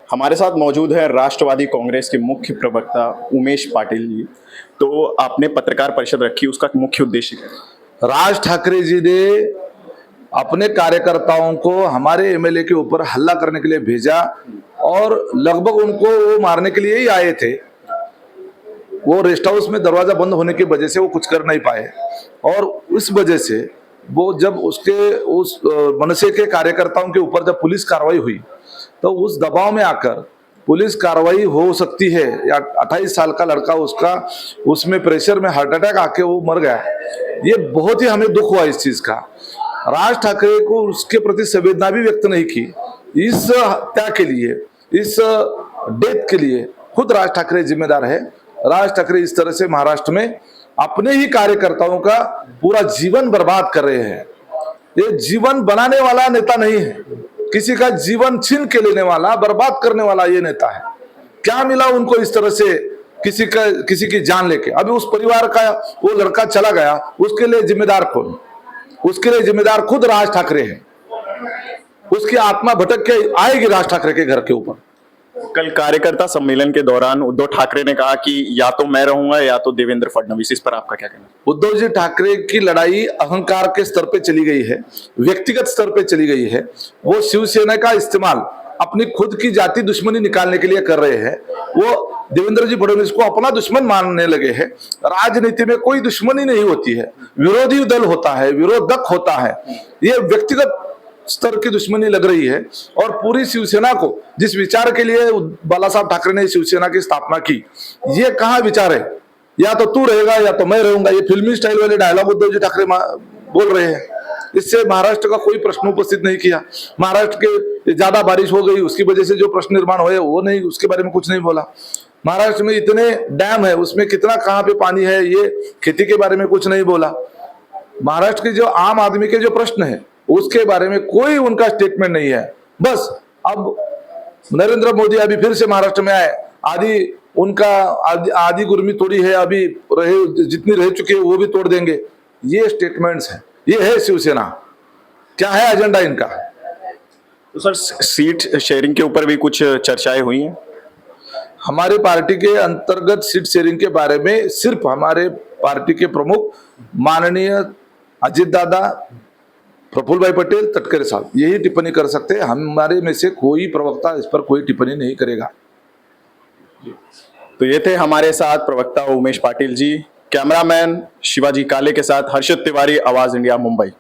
हमारे साथ मौजूद है राष्ट्रवादी कांग्रेस के मुख्य प्रवक्ता उमेश पाटिल जी। तो आपने पत्रकार परिषद रखी, उसका मुख्य उद्देश्य क्या है? राज ठाकरे जी ने अपने कार्यकर्ताओं को हमारे एमएलए के ऊपर हल्ला करने के लिए भेजा और लगभग उनको वो मारने के लिए ही आए थे। वो रेस्ट हाउस में दरवाजा बंद होने की वजह से वो कुछ कर नहीं पाए और उस वजह से वो जब उस मनसे के कार्यकर्ताओं के ऊपर जब पुलिस कार्रवाई हुई तो उस दबाव में आकर पुलिस कार्रवाई हो सकती है या 28 साल का लड़का उसका उसमें प्रेशर में हार्ट अटैक आके वो मर गया। ये बहुत ही हमें दुख हुआ इस चीज का। राज ठाकरे को उसके प्रति संवेदना भी व्यक्त नहीं की। इस हत्या के लिए, इस डेथ के लिए खुद राज ठाकरे जिम्मेदार है। राज ठाकरे इस तरह से महाराष्ट्र में अपने ही कार्यकर्ताओं का पूरा जीवन बर्बाद कर रहे हैं। ये जीवन बनाने वाला नेता नहीं है, किसी का जीवन छीन के लेने वाला, बर्बाद करने वाला ये नेता है। क्या मिला उनको इस तरह से किसी की जान लेके? अभी उस परिवार का वो लड़का चला गया, उसके लिए जिम्मेदार कौन? उसके लिए जिम्मेदार खुद राज ठाकरे है। उसकी आत्मा भटक के आएगी राज ठाकरे के घर के ऊपर। कल कार्यकर्ता सम्मेलन के दौरान उद्धव ठाकरे ने कहा कि या तो मैं रहूंगा या तो देवेंद्र फडणवीस। इस पर आपका क्या कहना है? उद्धव जी ठाकरे की लड़ाई अहंकार के स्तर पे चली गई है, व्यक्तिगत स्तर पे चली गई है। वो शिवसेना का इस्तेमाल अपनी खुद की जाति दुश्मनी निकालने के लिए कर रहे हैं। वो देवेंद्र जी फडणवीस को अपना दुश्मन मानने लगे हैं। राजनीति में कोई दुश्मनी नहीं होती है, विरोधी दल होता है, विरोधक होता है। ये व्यक्तिगत स्तर की दुश्मनी लग रही है और पूरी शिवसेना को, जिस विचार के लिए बाला साहब ठाकरे ने शिवसेना की स्थापना की, ये कहाँ विचार है? या तो तू रहेगा या तो मैं रहूंगा, ये फिल्मी स्टाइल वाले डायलॉग उद्धव जी ठाकरे बोल रहे हैं। इससे महाराष्ट्र का कोई प्रश्न उपस्थित नहीं किया। महाराष्ट्र के ज्यादा बारिश हो गई, उसकी वजह से जो प्रश्न निर्माण हुए वो नहीं, उसके बारे में कुछ नहीं बोला। महाराष्ट्र में इतने डैम है, उसमें कितना कहाँ पे पानी है, ये खेती के बारे में कुछ नहीं बोला। महाराष्ट्र के जो आम आदमी के जो प्रश्न है उसके बारे में कोई उनका स्टेटमेंट नहीं है। बस अब नरेंद्र मोदी अभी फिर से महाराष्ट्र में आए, आधी गुर्मी तोड़ी है, अभी जितनी रह चुकी है वो भी तोड़ देंगे। ये स्टेटमेंट्स है, ये है शिवसेना। क्या है एजेंडा इनका? तो सर, सीट शेयरिंग के ऊपर भी कुछ चर्चाएं हुई हैं। हमारी पार्टी के अंतर्गत सीट शेयरिंग के बारे में सिर्फ हमारे पार्टी के प्रमुख माननीय अजित दादा, प्रफुल्ल भाई पटेल, तटकरे साहब यही टिप्पणी कर सकते हैं। हमारे में से कोई प्रवक्ता इस पर कोई टिप्पणी नहीं करेगा। तो ये थे हमारे साथ प्रवक्ता उमेश पाटिल जी। कैमरामैन शिवाजी काले के साथ हर्षित तिवारी, आवाज इंडिया, मुंबई।